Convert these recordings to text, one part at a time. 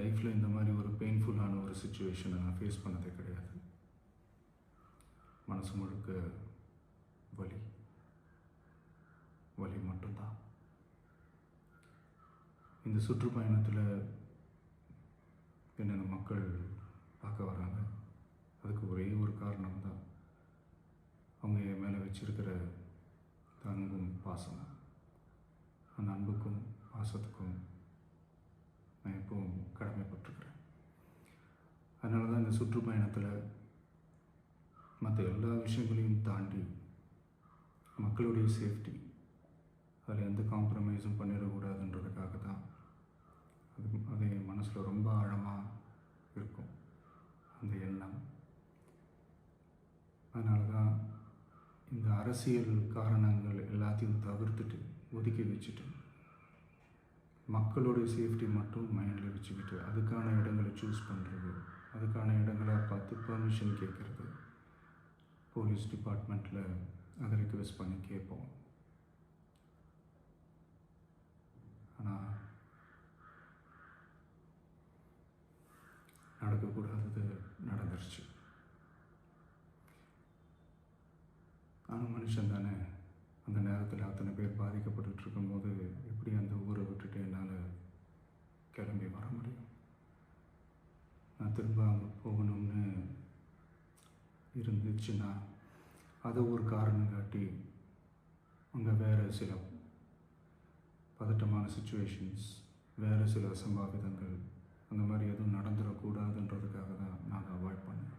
லைஃப்பில் இந்த மாதிரி ஒரு பெயின்ஃபுல்லான ஒரு சுச்சுவேஷனை நான் ஃபேஸ் பண்ணதே கிடையாது. மனசு முழுக்க வலி வலி மட்டும்தான். இந்த சுற்றுப்பயணத்தில் என்னென்ன மக்கள் பார்க்க வராங்க, அதுக்கு ஒரே ஒரு காரணம் தான், அவங்க என் மேலே வச்சிருக்கிற அன்பும் பாசம். அந்த அன்புக்கும் பாசத்துக்கும் நான் எப்பவும் கடமைப்பட்டிருக்கிறேன். அதனால தான் இந்த சுற்றுப்பயணத்தில் மற்ற எல்லா விஷயங்களையும் தாண்டி மக்களுடைய சேஃப்டி, அதில் எந்த காம்ப்ரமைஸும் பண்ணிடக்கூடாதுன்றதுக்காக தான் அது என் மனசில் ரொம்ப ஆழமாக இருக்கும் அந்த எண்ணம். அதனால தான் இந்த அரசியல் காரணங்கள் எல்லாத்தையும் தவிர்த்துட்டு ஒதுக்கி வச்சுட்டு மக்களுடைய சேஃப்டி மட்டும் மைண்டில் வச்சுக்கிட்டு அதுக்கான இடங்களை சூஸ் பண்ணுறது, அதுக்கான இடங்களை பார்த்து பெர்மிஷன் கேட்குறது, போலீஸ் டிபார்ட்மெண்ட்டில் அதை ரிக்வெஸ்ட் பண்ணி கேட்போம். ஆனால் நடக்கக்கூடாதது நடந்துருச்சு. ஆனால் மனுஷன் தானே, அந்த நேரத்தில் அத்தனை பேர் பாதிக்கப்பட்டு இருக்கும்போது எப்படி அந்த ஊரை விட்டுட்டு என்னால் கிளம்பி வர முடியும்? நான் திரும்ப அங்கே போகணும்னு இருந்துச்சுன்னா அதை ஒரு காரணம் காட்டி அங்கே வேறு சில பதட்டமான சுச்சுவேஷன்ஸ், வேறு சில அசம்பாவிதங்கள் அந்த மாதிரி எதுவும் நடந்துடக்கூடாதுன்றதுக்காக தான் நான் அவாய்ட் பண்ணேன்.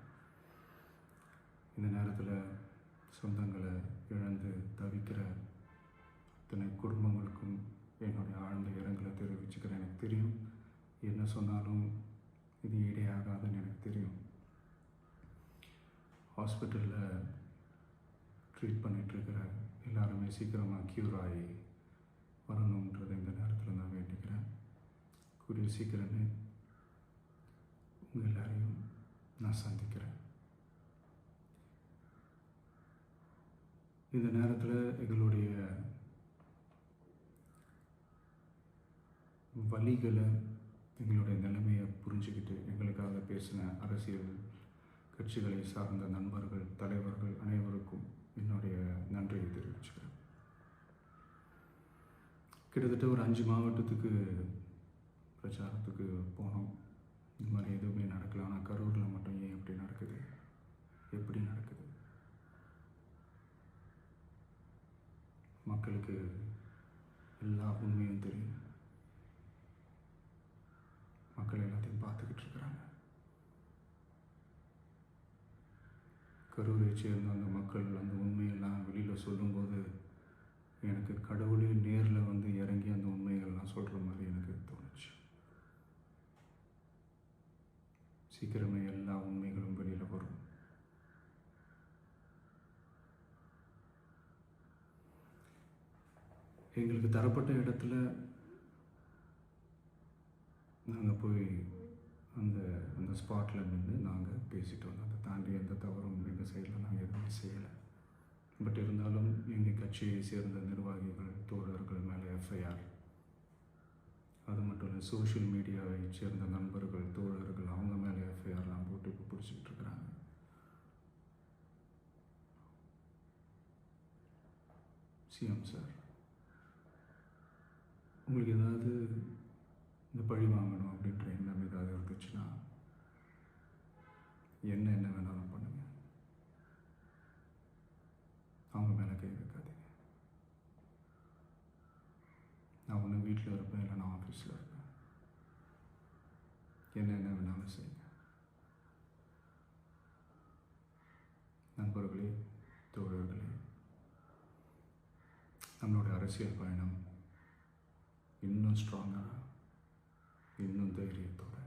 இந்த நேரத்தில் சொந்தங்களை இழந்து தவிக்கிற அத்தனை குடும்பங்களுக்கும் என்னுடைய ஆழ்ந்த இரங்கலை தெரிவிச்சுக்கிறேன். எனக்கு தெரியும், என்ன சொன்னாலும் இது ஈடேயாகாதுன்னு எனக்கு தெரியும். ஹாஸ்பிட்டலில் ட்ரீட் பண்ணிகிட்ருக்கிற எல்லாருமே சீக்கிரமாக க்யூர் ஆகி வரணுன்றது இந்த நேரத்தில் நான் வேண்டிக்கிறேன். கூடிய சீக்கிரமே உங்கள் எல்லாரையும் நான் சந்திக்கிறேன். இந்த நேரத்தில் எங்களுடைய வலிகளை, எங்களுடைய நிலைமையை புரிஞ்சுக்கிட்டு எங்களுக்காக பேசின அரசியல் கட்சிகளை சார்ந்த நண்பர்கள், தலைவர்கள் அனைவருக்கும் என்னுடைய நன்றியை தெரிவிச்சுக்கிறேன். கிட்டத்தட்ட ஒரு 5 மாவட்டத்துக்கு பிரச்சாரத்துக்கு போனோம். இந்த மாதிரி எதுவுமே நடக்கல. ஆனால் கரூரில் மட்டும் ஏன் எப்படி நடக்குது, எப்படி நடக்குது? மக்களுக்கு எல்லா உண்மையும் தெரியும். மக்கள் எல்லாத்தையும் பார்த்துக்கிட்டு இருக்கிறாங்க. கரூரை சேர்ந்த அந்த மக்கள் அந்த உண்மையெல்லாம் வெளியில் சொல்லும்போது எனக்கு கடவுளே நேரில் வந்து இறங்கி அந்த உண்மைகள்லாம் சொல்கிற மாதிரி எனக்கு தோணுச்சு. சீக்கிரமே எல்லா உண்மைகளும் வெளியில் வரும். எங்களுக்கு தரப்பட்ட இடத்துல நாங்கள் போய் அந்த அந்த ஸ்பாட்டில் நின்று நாங்கள் பேசிட்டு வந்தோம். அதை தாண்டி எந்த தவறும் எங்கள் சைடில் நாங்கள் எதுவுமே செய்யலை. பட் இருந்தாலும் எங்கள் கட்சியை சேர்ந்த நிர்வாகிகள், தோழர்கள் மேலே எஃப்ஐஆர், அது மட்டும் இல்லை சோஷியல் மீடியாவை சேர்ந்த நண்பர்கள், தோழர்கள் அவங்க மேலே எஃப்ஐஆர்லாம் போட்டு இப்போ பிடிச்சிக்கிட்டு இருக்கிறாங்க. சிஎம் சார், உங்களுக்கு ஏதாவது இந்த பழி வாங்கணும் அப்படின்ற எண்ணம் ஏதாவது இருந்துச்சுன்னா என்ன வேணாலும் பண்ணுங்க. அவங்க மேலே கை வைக்காதீங்க. நான் ஒன்று வீட்டில் இருப்பேன், இல்லை நான் ஆஃபீஸில் இருப்பேன். என்ன வேணாலும் செய்யுங்க. நண்பர்களே, தோழர்களே, நம்மளுடைய அரசியல் பயணம் இன்னும் ஸ்ட்ராங்காக, இன்னும் தைரியத்தோட